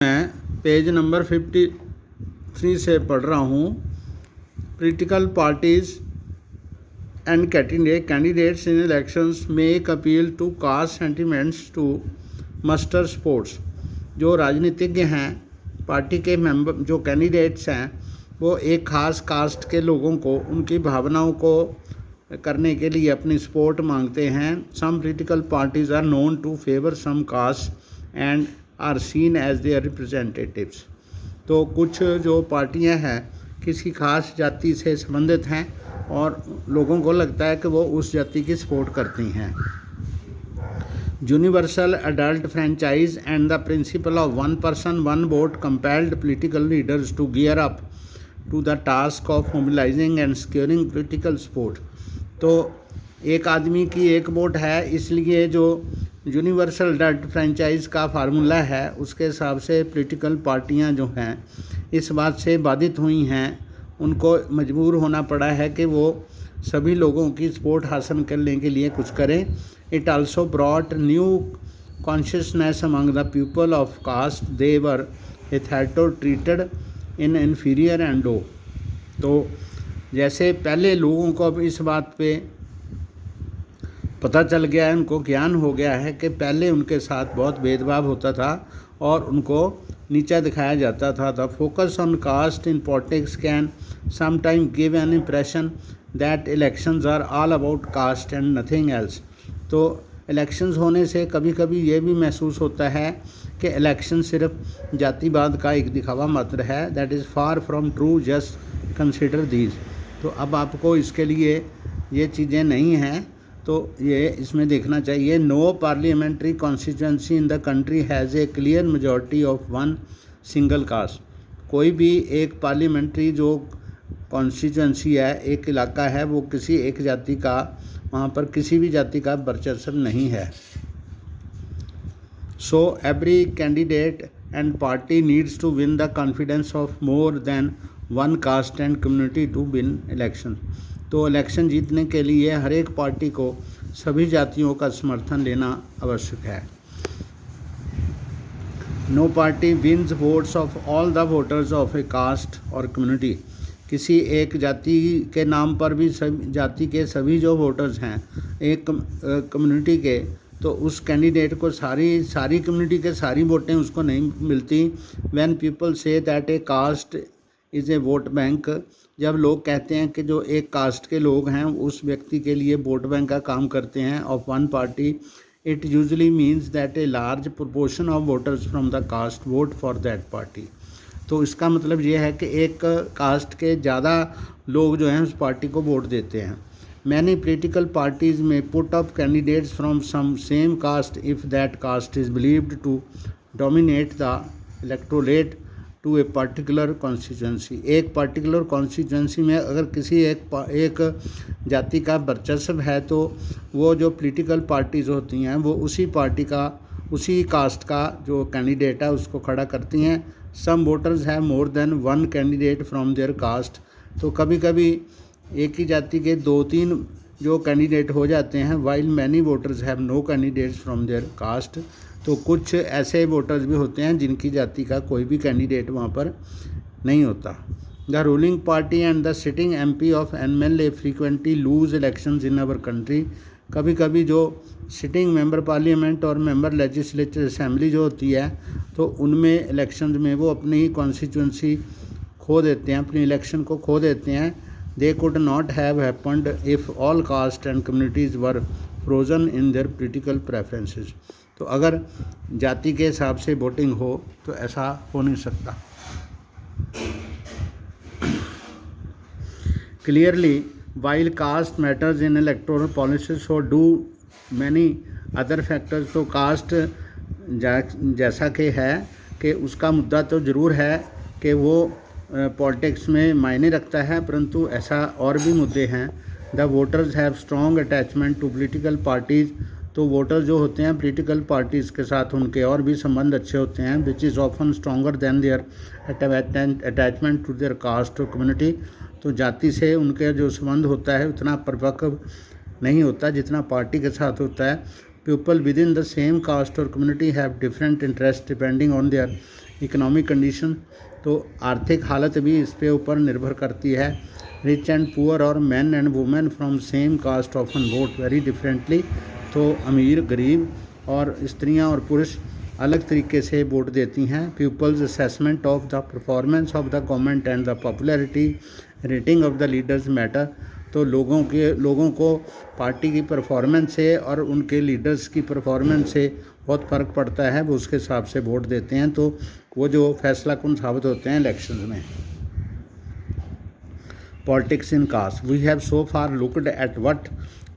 मैं page number 53 से पढ़ रहा हूँ। Political parties and candidates in elections make appeal to caste sentiments to muster supports. जो राजनीतिज्ञ हैं, पार्टी के मेंबर, जो कैंडिडेट्स हैं, वो एक ख़ास कास्ट के लोगों को उनकी भावनाओं को करने के लिए अपनी सपोर्ट मांगते हैं। Some political parties are known to favour some caste and are seen as their representatives. तो कुछ जो पार्टियां हैं किसी खास जाति से संबंधित हैं और लोगों को लगता है कि वो उस जाति की सपोर्ट करती हैं। Universal adult franchise and the principle of one person one vote compelled political leaders to gear up to the task of mobilising and securing political support. तो एक आदमी की एक वोट है, इसलिए जो यूनिवर्सल अडल्ट फ्रेंचाइज का फार्मूला है उसके हिसाब से पॉलिटिकल पार्टियां जो हैं इस बात से बाधित हुई हैं, उनको मजबूर होना पड़ा है कि वो सभी लोगों की सपोर्ट हासिल करने के लिए कुछ करें। It also brought new consciousness among the people of caste they were hitherto treated in inferior and low. तो जैसे पहले लोगों को अब इस बात पे पता चल गया है, उनको ज्ञान हो गया है कि पहले उनके साथ बहुत भेदभाव होता था और उनको नीचा दिखाया जाता था। The focus on caste in politics can sometime give an impression that elections are all about caste and nothing else. तो इलेक्शंस होने से कभी कभी ये भी महसूस होता है कि इलेक्शन सिर्फ जातिवाद का एक दिखावा मात्र है। That is far from true, just consider these. तो अब आपको इसके लिए ये चीज़ें नहीं हैं, तो ये इसमें देखना चाहिए। No parliamentary constituency in the country has a clear majority of one single caste. कोई भी एक पार्लियामेंट्री जो कॉन्स्टिट्यूंसी है, एक इलाका है, वो किसी एक जाति का, वहाँ पर किसी भी जाति का वर्चस्व नहीं है। So every candidate and party needs to win the confidence of more than one caste and community to win election. तो इलेक्शन जीतने के लिए हर एक पार्टी को सभी जातियों का समर्थन लेना आवश्यक है। No party wins votes of all the voters of a caste और कम्युनिटी। किसी एक जाति के नाम पर भी सभी जाति के सभी जो वोटर्स हैं एक कम्युनिटी के, तो उस कैंडिडेट को सारी कम्युनिटी के सारी वोटें उसको नहीं मिलती। When people say that a caste is a vote bank, जब लोग कहते हैं कि जो एक कास्ट के लोग हैं उस व्यक्ति के लिए वोट बैंक का काम करते हैं of one party, it usually means that a large proportion of voters from the caste vote for that party. तो इसका मतलब ये है कि एक कास्ट के ज़्यादा लोग जो हैं उस पार्टी को वोट देते हैं। Many political parties may put up candidates from some same caste if that caste is believed to dominate the electorate to a particular constituency. एक पर्टिकुलर कॉन्स्टिट्यूंसी में अगर किसी एक जाति का वर्चस्व है तो वो जो पॉलिटिकल पार्टीज़ होती हैं वो उसी पार्टी का, उसी कास्ट का जो कैंडिडेट है उसको खड़ा करती हैं। Some voters have more than one candidate from their caste. तो कभी कभी एक ही जाति के 2-3 जो कैंडिडेट हो जाते हैं, while many voters have no candidates from their caste. तो कुछ ऐसे वोटर्स भी होते हैं जिनकी जाति का कोई भी कैंडिडेट वहाँ पर नहीं होता। The ruling party and the sitting MP of MLA frequently lose elections in our country. कभी कभी जो सिटिंग मेंबर पार्लियामेंट और मेंबर लेजिस्लेटिव असेंबली जो होती है, तो उनमें इलेक्शंस में वो अपनी कॉन्स्टिट्यूंसी खो देते हैं, अपनी इलेक्शन को खो देते हैं। They could not have happened if all cast and communities were frozen in their political preferences. तो अगर जाति के हिसाब से वोटिंग हो तो ऐसा हो नहीं सकता। Clearly while caste matters in electoral policy so do many other factors. तो कास्ट जैसा कि है कि उसका मुद्दा तो ज़रूर है कि वो पॉलिटिक्स में मायने रखता है, परंतु ऐसा और भी मुद्दे हैं। The voters have strong attachment to political parties. तो वोटर जो होते हैं पॉलिटिकल पार्टीज़ के साथ उनके और भी संबंध अच्छे होते हैं। Which is often stronger than their attachment to their caste और कम्युनिटी। तो जाति से उनके जो संबंध होता है उतना परिपक्व नहीं होता जितना पार्टी के साथ होता है। People within the same caste or community have different interests depending on their economic condition, तो आर्थिक हालत भी इस पे ऊपर निर्भर करती है। रिच एंड पुअर और man and women from same caste often vote very differently, तो अमीर गरीब और स्त्रियां और पुरुष अलग तरीके से वोट देती हैं। People's assessment of the performance of the government and the popularity rating of the leaders matter, तो लोगों को पार्टी की परफॉर्मेंस से और उनके लीडर्स की परफॉर्मेंस से बहुत फ़र्क पड़ता है, वो उसके हिसाब से वोट देते हैं, तो वो जो फैसला कुन साबित होते हैं इलेक्शंस में। Politics in caste. We have so far looked at what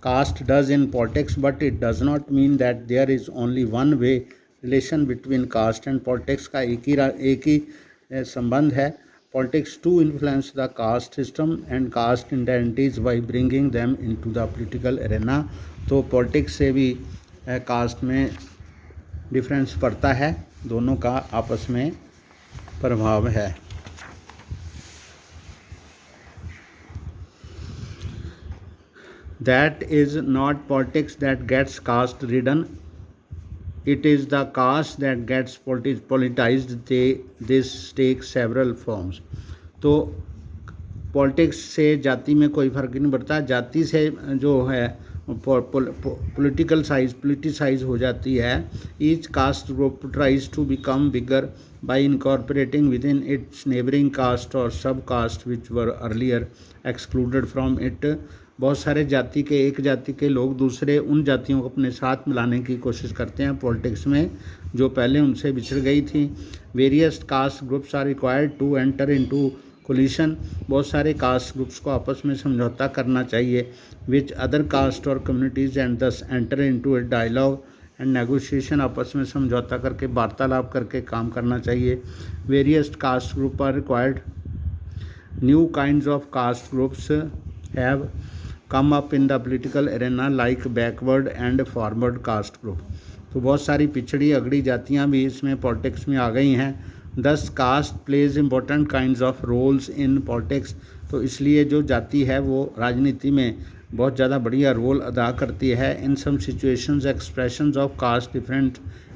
caste does in politics, but it does not mean that there is only one way relation between caste and politics का एक ही संबंध है। Politics to influence the caste system and caste identities by bringing them into the political arena, तो politics से भी caste में difference पड़ता है, दोनों का आपस में प्रभाव है। That is not politics that gets caste ridden, it is the caste that gets politicized. This takes several forms, तो पॉलिटिक्स से जाति में कोई फ़र्क नहीं पड़ता, जाति से जो है पोलिटिसाइज हो जाती है। Each caste group tries to become bigger by incorporating within its neighbouring caste और sub caste which were earlier excluded from it, बहुत सारे जाति के एक जाति के लोग दूसरे उन जातियों को अपने साथ मिलाने की कोशिश करते हैं पॉलिटिक्स में जो पहले उनसे बिछड़ गई थी। Various caste groups are required to enter into coalition, बहुत सारे कास्ट ग्रुप्स को आपस में समझौता करना चाहिए विच अदर कास्ट और communities and thus enter into a dialogue and negotiation, आपस में समझौता करके वार्तालाप करके काम करना चाहिए। Various caste group are required, new kinds of caste groups have come up in the political arena like backward and forward caste group, तो बहुत सारी पिछड़ी अगड़ी जातियाँ भी इसमें पॉलिटिक्स में आ गई हैं। 10 caste plays important kinds of roles in politics, तो इसलिए जो जाति है वो राजनीति में बहुत ज़्यादा बढ़िया रोल अदा करती है। In some situations expressions of caste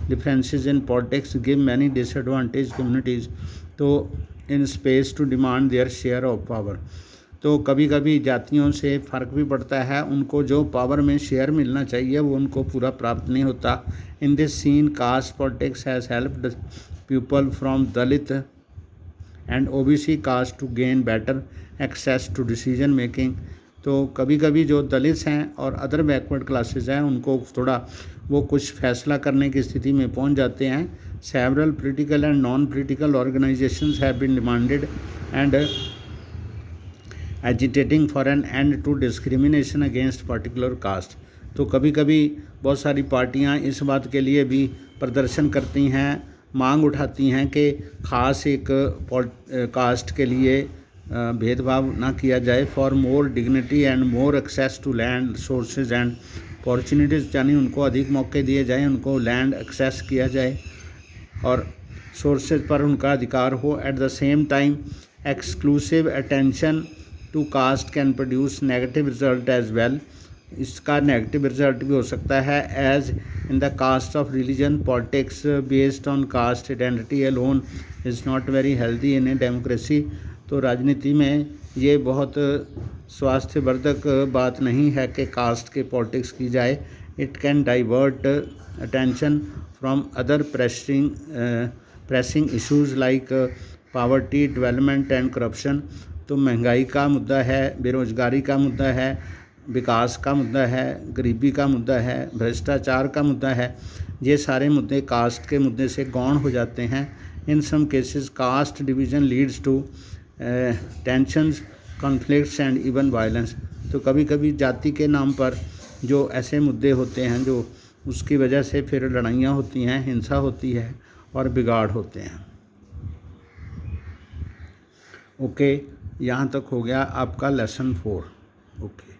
differences in politics give many disadvantage communities, तो in space to demand their share of power, तो कभी कभी जातियों से फ़र्क भी पड़ता है, उनको जो पावर में शेयर मिलना चाहिए वो उनको पूरा प्राप्त नहीं होता। In this scene caste politics has helped people from Dalit and OBC caste to gain better access to decision making, तो कभी कभी जो दलित हैं और अदर बैकवर्ड क्लासेस हैं उनको थोड़ा वो कुछ फैसला करने की स्थिति में पहुंच जाते हैं। Several political and non political organisations have been demanded and agitating for an end to discrimination against particular caste, तो कभी कभी बहुत सारी पार्टियां इस बात के लिए भी प्रदर्शन करती हैं, मांग उठाती हैं कि ख़ास एक कास्ट के लिए भेदभाव ना किया जाए, for more dignity and more access to land sources and opportunities, यानी उनको अधिक मौके दिए जाएँ, उनको लैंड एक्सेस किया जाए और सोर्सेज पर उनका अधिकार हो। At the same time exclusive attention to caste can produce negative result as well, इसका नेगेटिव रिजल्ट भी हो सकता है। As in the caste of religion politics based on caste identity alone is not very healthy in a democracy, तो राजनीति में ये बहुत स्वास्थ्यवर्धक बात नहीं है कि कास्ट के पॉलिटिक्स की जाए। It can divert attention from other pressing issues like poverty, development and corruption, तो महंगाई का मुद्दा है, बेरोज़गारी का मुद्दा है, विकास का मुद्दा है, गरीबी का मुद्दा है, भ्रष्टाचार का मुद्दा है, ये सारे मुद्दे कास्ट के मुद्दे से गौण हो जाते हैं। In some cases caste division leads to tensions, conflicts and even violence, तो कभी कभी जाति के नाम पर जो ऐसे मुद्दे होते हैं जो उसकी वजह से फिर लड़ाइयाँ होती हैं, हिंसा होती है और बिगाड़ होते हैं। ओके, यहाँ तक हो गया आपका लेसन 4। ओके।